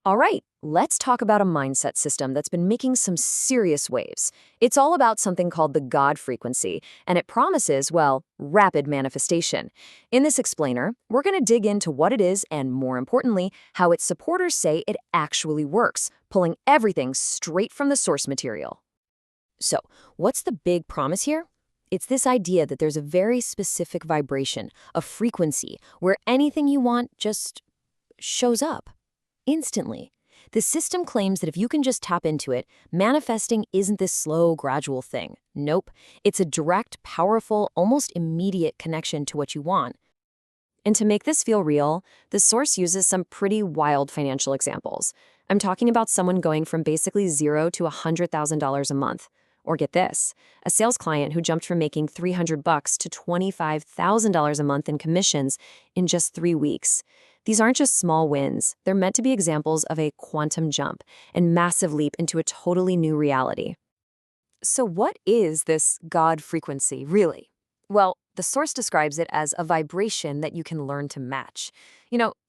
All right, let's talk about a mindset system that's been making some serious waves. It's all about something called the God frequency, and it promises, well, rapid manifestation. In this explainer, we're going to dig into what it is and, more importantly, how its supporters say it actually works, pulling everything straight from the source material. So, what's the big promise here? It's this idea that there's a very specific vibration, a frequency, where anything you want just shows up instantly. The system claims that if you can just tap into it, manifesting isn't this slow, gradual thing. Nope. It's a direct, powerful, almost immediate connection to what you want. And to make this feel real, the source uses some pretty wild financial examples. I'm talking about someone going from basically zero to $100,000 a month. Or get this, a sales client who jumped from making $300 to $25,000 a month in commissions in just 3 weeks. These aren't just small wins. They're meant to be examples of a quantum jump and massive leap into a totally new reality. So what is this God frequency, really? Well, the source describes it as a vibration that you can learn to match.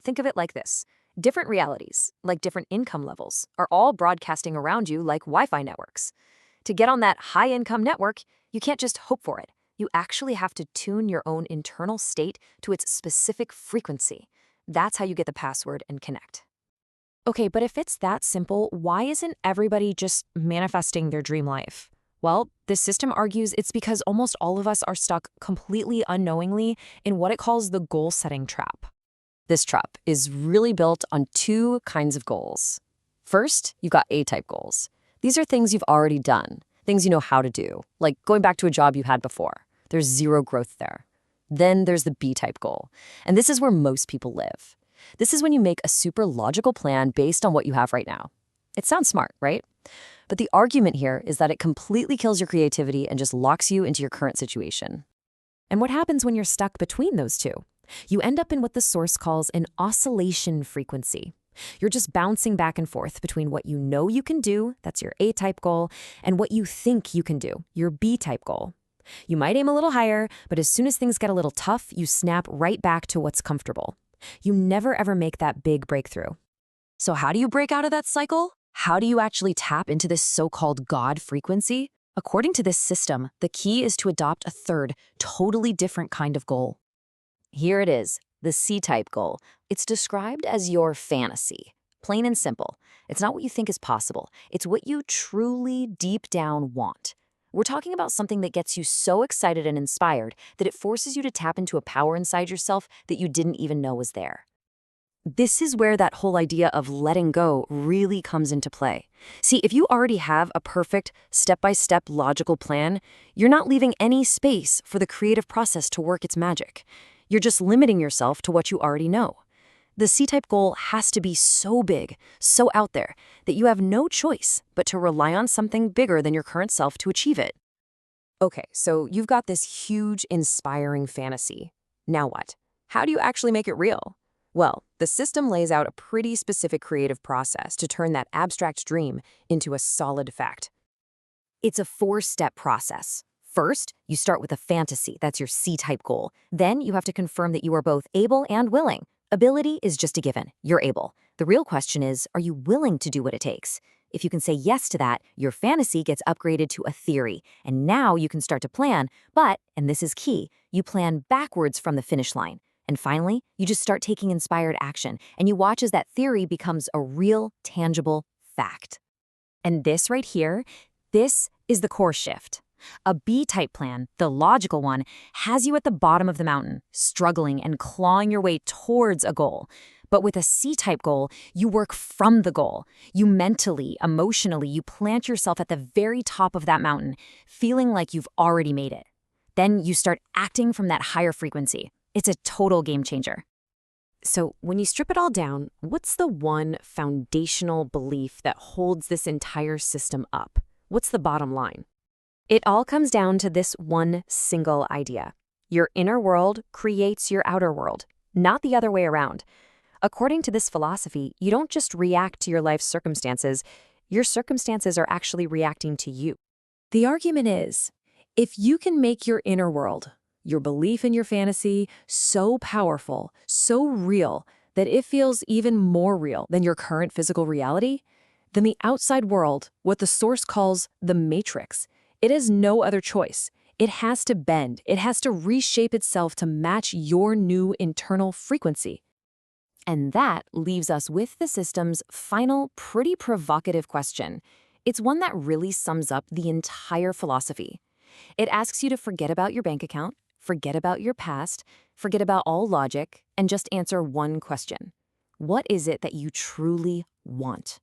Think of it like this. Different realities, like different income levels, are all broadcasting around you like Wi-Fi networks. To get on that high-income network, you can't just hope for it. You actually have to tune your own internal state to its specific frequency. That's how you get the password and connect. Okay, but if it's that simple, why isn't everybody just manifesting their dream life? Well, this system argues it's because almost all of us are stuck completely unknowingly in what it calls the goal-setting trap. This trap is really built on two kinds of goals. First, you've got A-type goals. These are things you've already done, things you know how to do, like going back to a job you had before. There's zero growth there. Then there's the B-type goal, and this is where most people live. This is when you make a super logical plan based on what you have right now. It sounds smart, right? But the argument here is that it completely kills your creativity and just locks you into your current situation. And what happens when you're stuck between those two? You end up in what the source calls an oscillation frequency. You're just bouncing back and forth between what you know you can do, that's your A-type goal, and what you think you can do, your B-type goal. You might aim a little higher, but as soon as things get a little tough, you snap right back to what's comfortable. You never ever make that big breakthrough. So how do you break out of that cycle? How do you actually tap into this so-called God frequency? According to this system, the key is to adopt a third, totally different kind of goal. Here it is, the C-type goal. It's described as your fantasy. Plain and simple. It's not what you think is possible. It's what you truly deep down want. We're talking about something that gets you so excited and inspired that it forces you to tap into a power inside yourself that you didn't even know was there. This is where that whole idea of letting go really comes into play. See, if you already have a perfect, step-by-step logical plan, you're not leaving any space for the creative process to work its magic. You're just limiting yourself to what you already know. The C-type goal has to be so big, so out there, that you have no choice but to rely on something bigger than your current self to achieve it. Okay, so you've got this huge, inspiring fantasy. Now what? How do you actually make it real? Well, the system lays out a pretty specific creative process to turn that abstract dream into a solid fact. It's a 4-step process. First, you start with a fantasy, that's your C-type goal. Then you have to confirm that you are both able and willing. Ability is just a given. You're able. The real question is, are you willing to do what it takes? If you can say yes to that, your fantasy gets upgraded to a theory, and now you can start to plan, but, and this is key, you plan backwards from the finish line. And finally, you just start taking inspired action, and you watch as that theory becomes a real, tangible fact. And this right here, this is the core shift. A B-type plan, the logical one, has you at the bottom of the mountain, struggling and clawing your way towards a goal. But with a C-type goal, you work from the goal. You mentally, emotionally, you plant yourself at the very top of that mountain, feeling like you've already made it. Then you start acting from that higher frequency. It's a total game changer. So when you strip it all down, what's the one foundational belief that holds this entire system up? What's the bottom line? It all comes down to this one single idea. Your inner world creates your outer world, not the other way around. According to this philosophy, you don't just react to your life's circumstances, your circumstances are actually reacting to you. The argument is, if you can make your inner world, your belief in your fantasy, so powerful, so real, that it feels even more real than your current physical reality, then the outside world, what the source calls the matrix, it has no other choice. It has to bend. It has to reshape itself to match your new internal frequency. And that leaves us with the system's final, pretty provocative question. It's one that really sums up the entire philosophy. It asks you to forget about your bank account, forget about your past, forget about all logic, and just answer one question. What is it that you truly want?